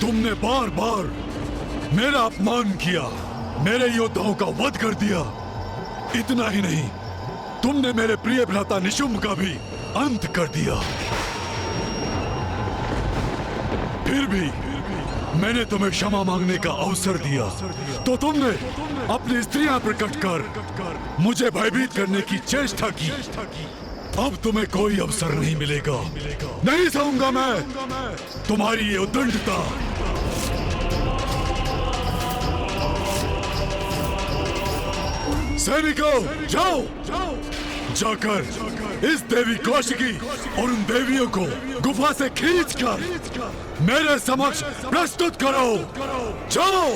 तुमने बार बार मेरा अपमान किया, मेरे योद्धाओं का वध कर दिया। इतना ही नहीं, तुमने मेरे प्रिय भ्राता निशुम्भ का भी अंत कर दिया। फिर भी मैंने तुम्हें क्षमा मांगने का अवसर दिया, तो तुमने अपनी स्त्रियां प्रकट कर मुझे भयभीत करने की चेष्टा की। अब तुम्हें कोई अवसर नहीं मिलेगा। नहीं सहूंगा मैं तुम्हारी ये उद्दंडता। सैनिकों, जाओ जाकर इस देवी कौशिकी और उन देवियों को गुफा से खींचकर मेरे समक्ष प्रस्तुत करो। जाओ।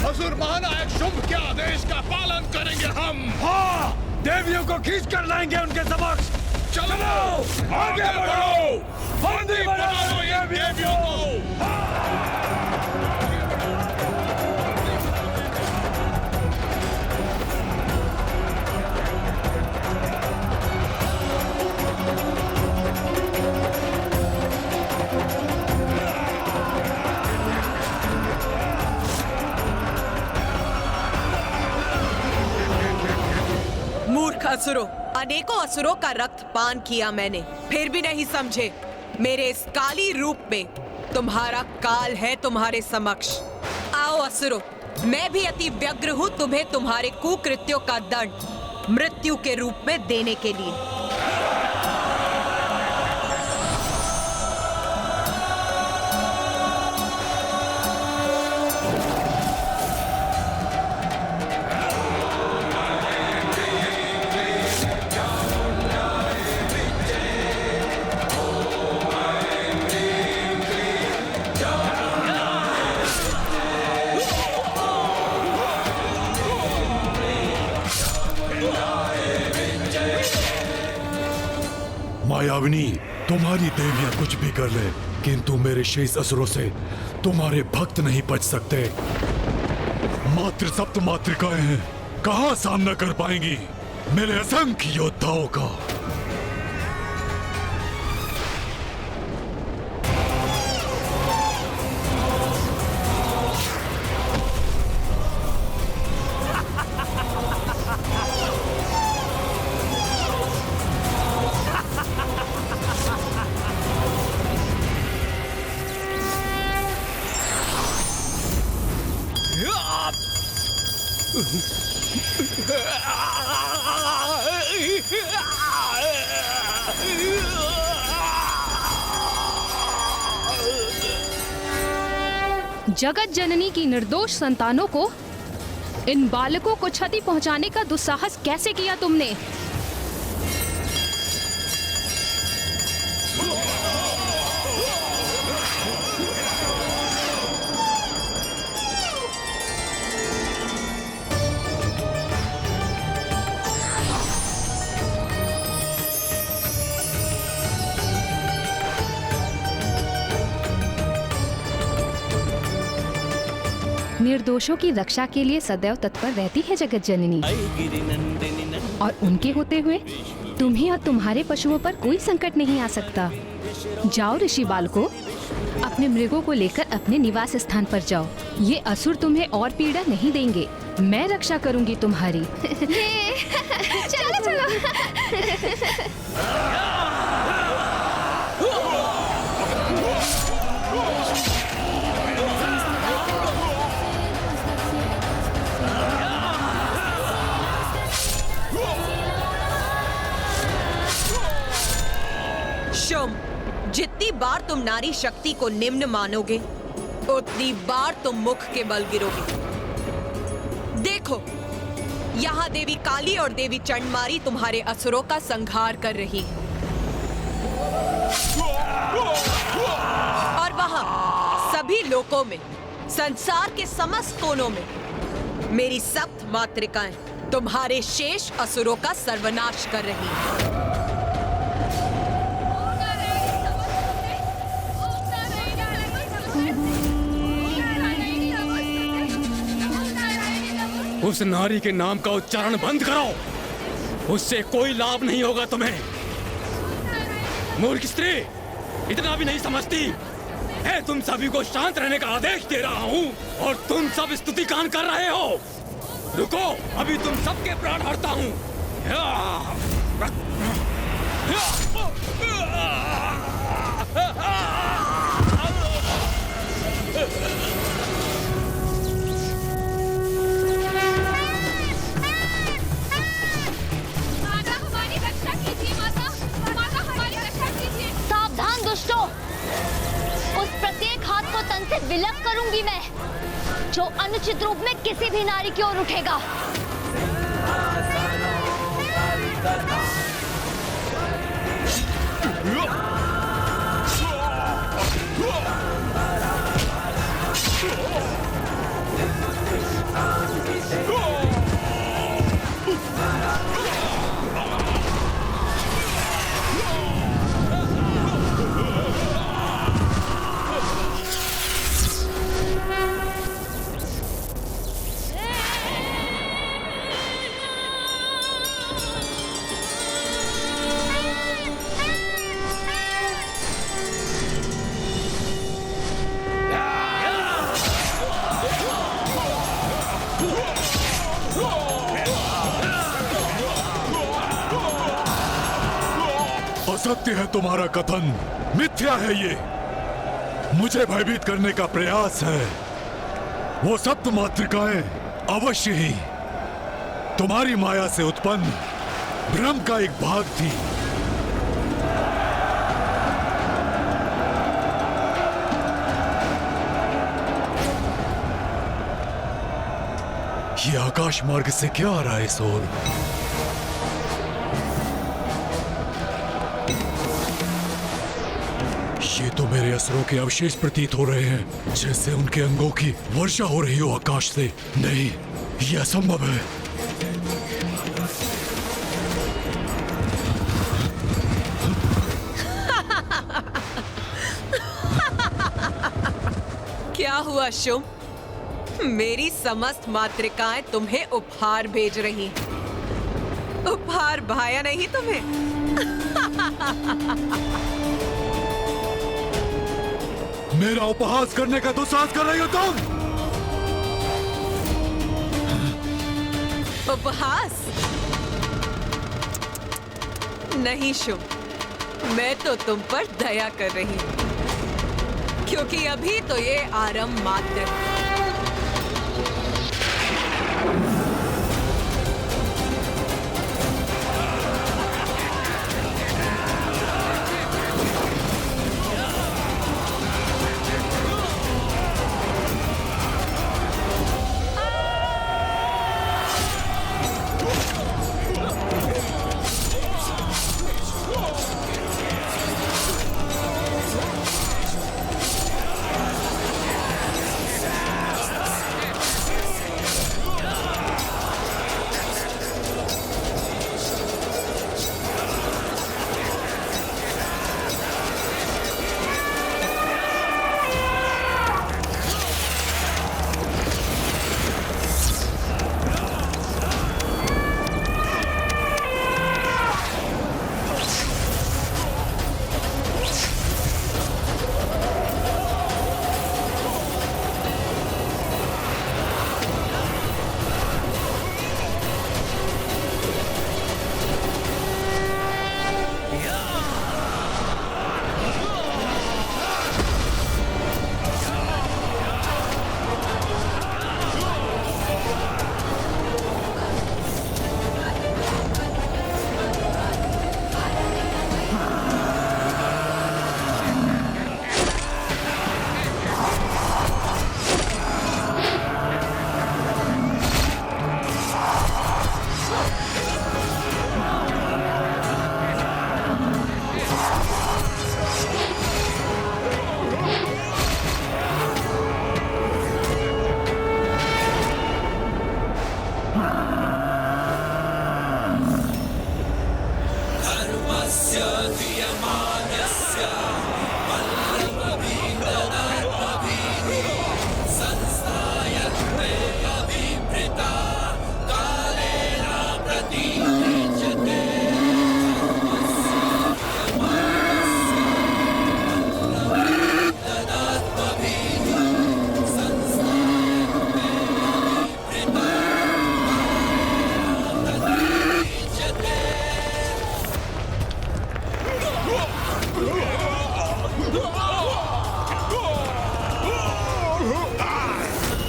असुर महानायक शुंभ के आदेश का पालन करेंगे हम। हाँ, देवियों को खींच कर लाएंगे उनके समक्ष। चलो आगे बढ़ो, बंदी बना लो ये देवियों को। मूर्ख असुरों, अनेकों असुरों का रक्त पान किया मैंने, फिर भी नहीं समझे। मेरे इस काली रूप में तुम्हारा काल है तुम्हारे समक्ष। आओ असुरों, मैं भी अति व्यग्र हूँ तुम्हें तुम्हारे कुकृत्यों का दंड मृत्यु के रूप में देने के लिए। मायाविनी, तुम्हारी देवियां कुछ भी कर ले, किंतु मेरे शेष असुरों से तुम्हारे भक्त नहीं बच सकते। मात्र सप्त मातृकाएं हैं, कहां सामना कर पाएंगी मेरे असंख्य योद्धाओं का। जगत जननी की निर्दोष संतानों को, इन बालकों को क्षति पहुंचाने का दुस्साहस कैसे किया तुमने? निर्दोषों की रक्षा के लिए सदैव तत्पर रहती है जगत जननी, और उनके होते हुए तुम्हें और तुम्हारे पशुओं पर कोई संकट नहीं आ सकता। जाओ ऋषि बालकों, अपने मृगों को लेकर अपने निवास स्थान पर जाओ। ये असुर तुम्हें और पीड़ा नहीं देंगे। मैं रक्षा करूंगी तुम्हारी। चलो चलो। जितनी बार तुम नारी शक्ति को निम्न मानोगे, उतनी बार तुम मुख के बल गिरोगे। देखो, यहाँ देवी काली और देवी चंडमारी तुम्हारे असुरों का संहार कर रही है, और वहाँ सभी लोकों में, संसार के समस्त कोनों में मेरी सप्त मातृकाएं तुम्हारे शेष असुरों का सर्वनाश कर रही हैं। उस नारी के नाम का उच्चारण बंद करो, उससे कोई लाभ नहीं होगा तुम्हें। मूर्ख स्त्री, इतना भी नहीं समझती? मैं तुम सभी को शांत रहने का आदेश दे रहा हूँ और तुम सब स्तुति गान कर रहे हो। रुको, अभी तुम सबके प्राण हरता हूँ। सावधान दुष्टों, उस प्रत्येक हाथ को तन से विलग करूंगी मैं, जो अनुचित रूप में किसी भी नारी की ओर उठेगा। असत्य है तुम्हारा कथन, मिथ्या है ये। मुझे भयभीत करने का प्रयास है। वो सप्त मातृकाएं अवश्य ही तुम्हारी माया से उत्पन्न भ्रम का एक भाग थी। ये आकाश मार्ग से क्या आ रहा है इस ओर? ये तो मेरे असुरों के अवशेष प्रतीत हो रहे हैं, जैसे उनके अंगों की वर्षा हो रही हो आकाश से। नहीं, यह असंभव है। क्या हुआ शुम? मेरी समस्त मातृकाएं तुम्हें उपहार भेज रही। उपहार भाया नहीं तुम्हें? मेरा उपहास करने का दुस्साहस कर रही हो तुम? उपहास नहीं शुम, मैं तो तुम पर दया कर रही हूं, क्योंकि अभी तो ये आरंभ मात्र है।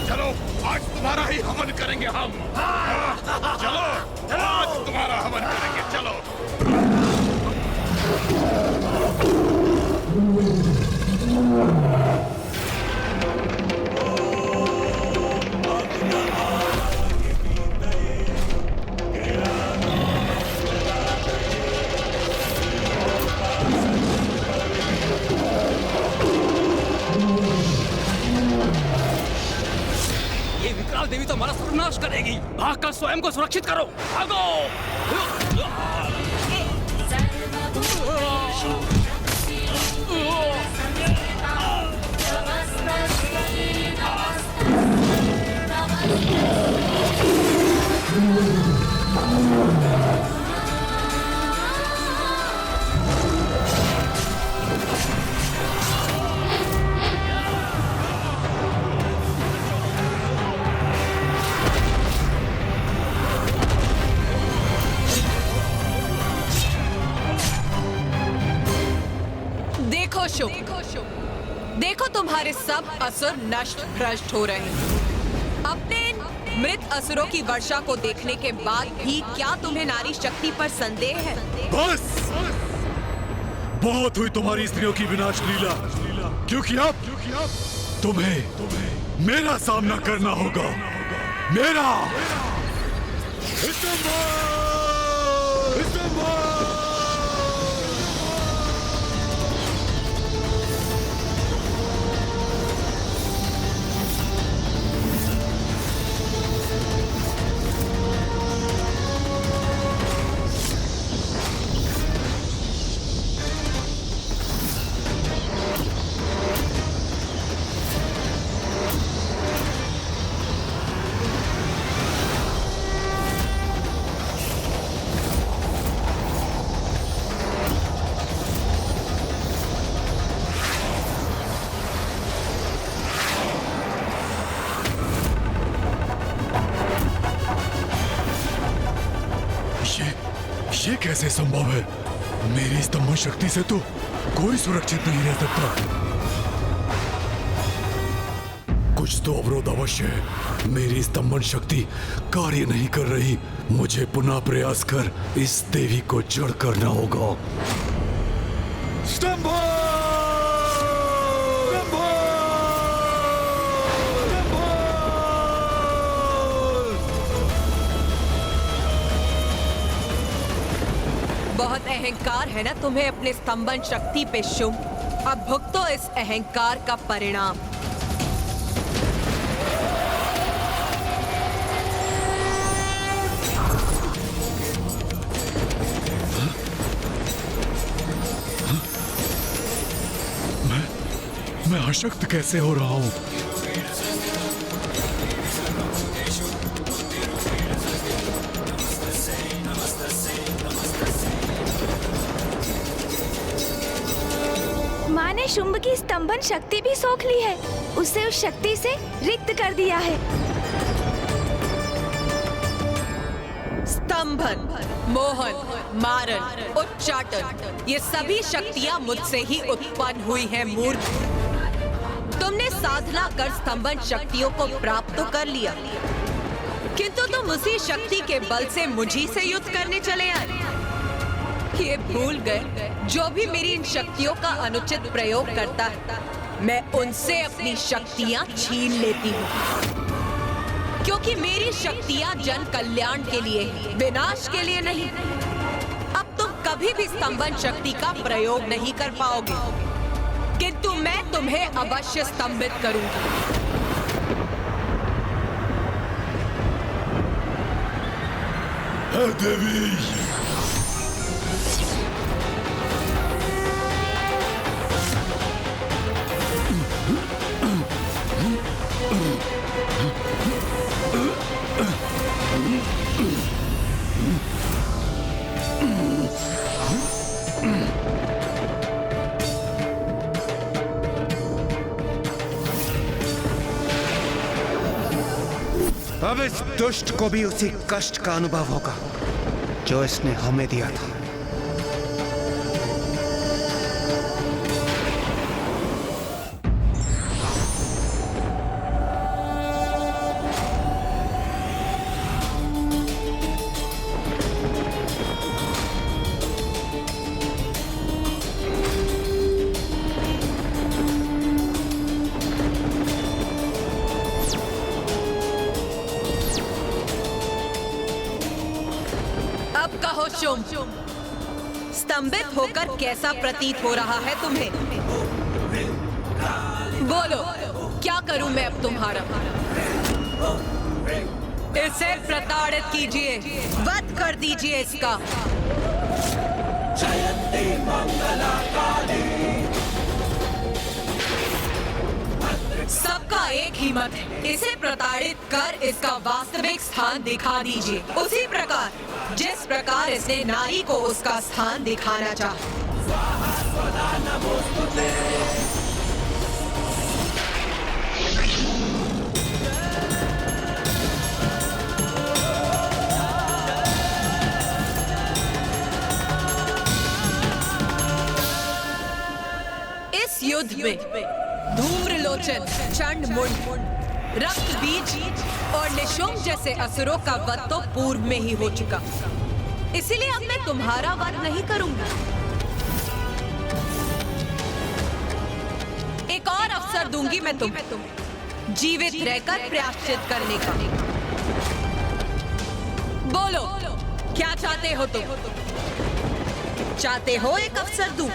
चलो आज तुम्हारा ही हवन करेंगे हम। चलो आज तुम्हारा हवन करेंगे, चलो। ये विकराल देवी तो हमारा सर्वनाश करेगी। भागकर स्वयं को सुरक्षित करो, भागो। देखो शुभ, देखो तुम्हारे सब असुर नष्ट भ्रष्ट हो रहे हैं। अपने इन मृत असुरों की वर्षा को देखने के बाद भी क्या तुम्हें नारी शक्ति पर संदेह है? बस बहुत हुई तुम्हारी स्त्रियों की विनाश लीला, क्योंकि अब तुम्हें मेरा सामना करना होगा। मेरा ये कैसे संभव है? मेरी स्तंभन शक्ति से तो कोई सुरक्षित नहीं रह सकता। कुछ तो अवरोध अवश्य है। मेरी स्तंभन शक्ति कार्य नहीं कर रही। मुझे पुनः प्रयास कर इस देवी को जड़ करना होगा। स्तंभन! बहुत अहंकार है ना तुम्हें अपने स्तंभन शक्ति पे शुभ। अब भुगतो इस अहंकार का परिणाम। मैं अशक्त कैसे हो रहा हूँ? माँ ने शुंभ की स्तंभन शक्ति भी सोख ली है। उसे उस शक्ति से रिक्त कर दिया है। स्तंभन, मोहन, मारन, उच्चाटन, ये सभी शक्तियाँ मुझसे ही उत्पन्न हुई हैं मूर्ख। तुमने साधना कर स्तंभन शक्तियों को प्राप्त तो कर लिया, किंतु तुम उसी शक्ति के बल से मुझी से युद्ध करने चले आए। ये भूल गए जो भी मेरी इन शक्तियों का अनुचित प्रयोग करता है, मैं उनसे अपनी शक्तियाँ छीन लेती हूँ, क्योंकि मेरी शक्तियाँ जन कल्याण के लिए हैं, विनाश के लिए नहीं। अब तुम कभी भी स्तंभन शक्ति का प्रयोग नहीं कर पाओगे, किंतु मैं तुम्हें अवश्य स्तंभित करूंगी। देवी, अब इस दुष्ट को भी उसी कष्ट का अनुभव होगा जो इसने हमें दिया था। शुंभ, स्तंभित होकर कैसा प्रतीत हो रहा है तुम्हें? बोलो, क्या करूं मैं अब तुम्हारा? इसे प्रताड़ित कीजिए, वध कर दीजिए इसका। सबका एक ही मत है, इसे प्रताड़ित कर इसका वास्तविक स्थान दिखा दीजिए, उसी प्रकार जिस प्रकार इसने नारी को उसका स्थान दिखाना चाहा। इस युद्ध में धूम्रलोचन, चंडमुंड, रक्त बीज और निशुंभ जैसे असुरों का वध तो पूर्व में ही हो चुका, इसीलिए अब मैं तुम्हारा वध नहीं करूंगा। एक और अवसर दूंगी मैं तुम्हें जीवित रहकर प्रायश्चित करने का। बोलो, क्या चाहते हो तुम? चाहते हो एक अवसर दूं?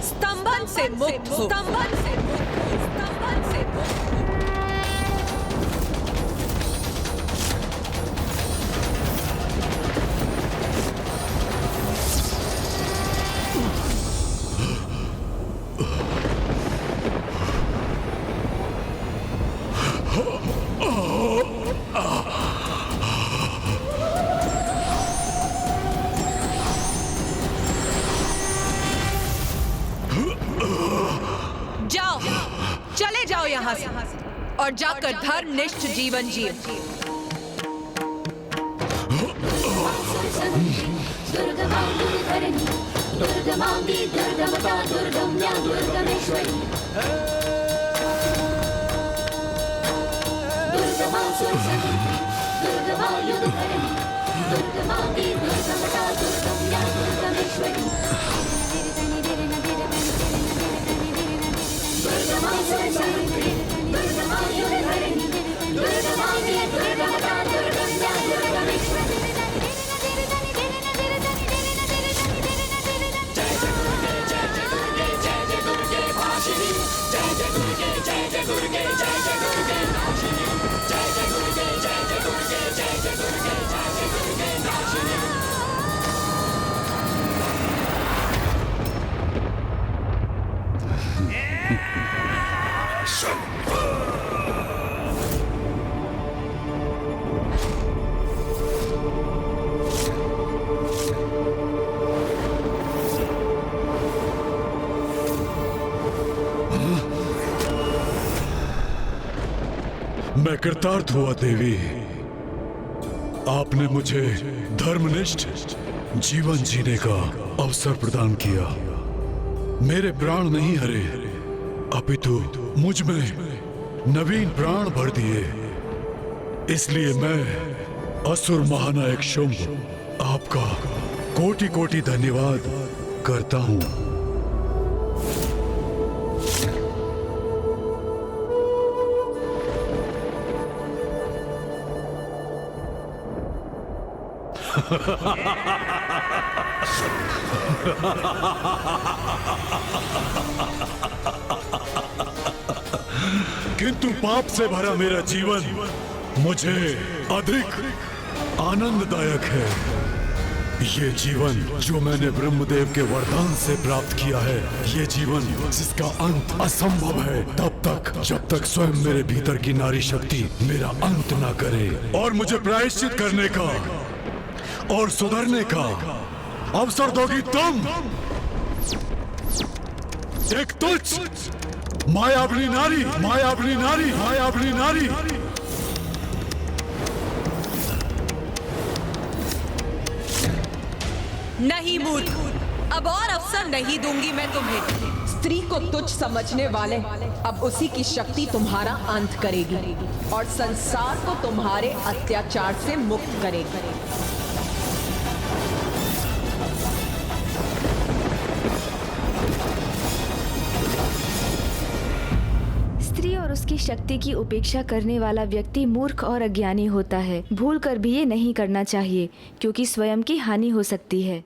स्तंभन से मुक्त हो, स्तंभन से मुक्त हो, स्तंभन से मुक्त हो। चले जाओ यहाँ से और जाकर धर्मनिष्ठ जीवन जिए। मैं कृतार्थ हुआ देवी, आपने मुझे धर्मनिष्ठ जीवन जीने का अवसर प्रदान किया। मेरे प्राण नहीं हरे, अपितु मुझ में नवीन प्राण भर दिए। इसलिए मैं असुर महानायक शुंभ आपका कोटि कोटि धन्यवाद करता हूं। किंतु पाप से भरा मेरा जीवन मुझे अधिक आनंददायक है। ये जीवन जो मैंने ब्रह्मदेव के वरदान से प्राप्त किया है, ये जीवन जिसका अंत असंभव है तब तक जब तक स्वयं मेरे भीतर की नारी शक्ति मेरा अंत ना करे और मुझे प्रायश्चित करने का और सुधरने का अवसर दोगी तुम। एक तुच्छ मायावनी नारी, मायावनी नारी, मायावनी नारी। नहीं मूर्ख, अब और अवसर नहीं दूंगी मैं तुम्हें। स्त्री को तुच्छ समझने वाले अब उसी की शक्ति तुम्हारा अंत करेगी और संसार को तुम्हारे अत्याचार से मुक्त करेगी। स्त्री और उसकी शक्ति की उपेक्षा करने वाला व्यक्ति मूर्ख और अज्ञानी होता है। भूल कर भी ये नहीं करना चाहिए क्योंकि स्वयं की हानि हो सकती है।